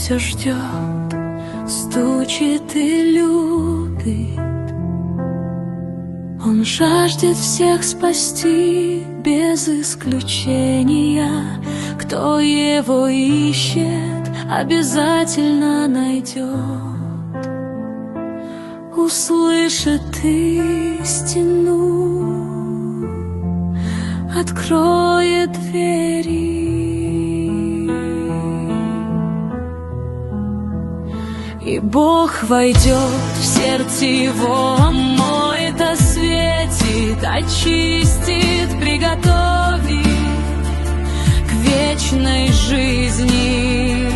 все ждет, стучит и любит. Он жаждет всех спасти без исключения. Кто его ищет, обязательно найдет. Услышит истину, откроет двери. И Бог войдет в сердце его, омоет, осветит, очистит, приготовит к вечной жизни.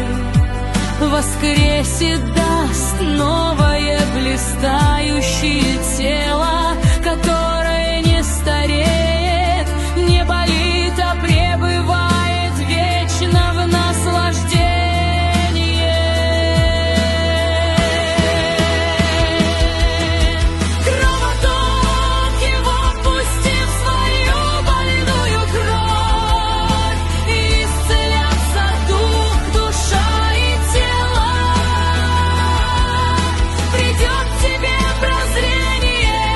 Воскресит, даст новое блистающее тело, которое не стареет, не болит, а пребывает вечно в наслаждении. Кровоток его пусти в свою больную кровь, и исцелятся дух, душа и тело. Придет к тебе прозрение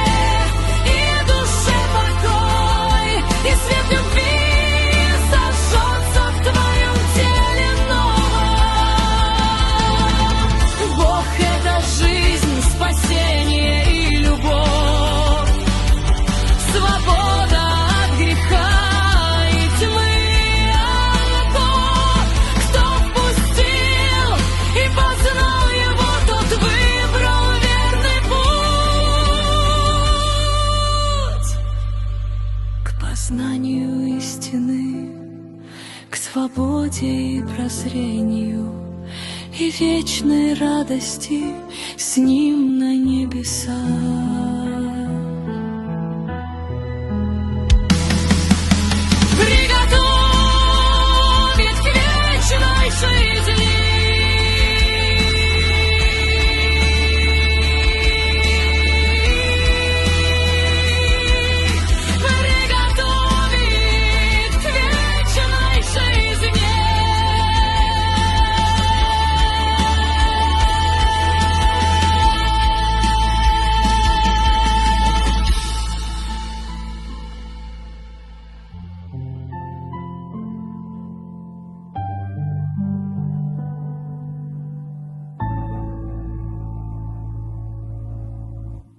и душе покой, и свет любви сожжется в твоем теле новом. Бог — это жизнь, спасение и любовь, свобода от греха и тьмы. А Бог, кто впустил и познал его, тот выбрал верный путь к познанию истины, к свободе и прозрению, и вечной радости с ним на небесах.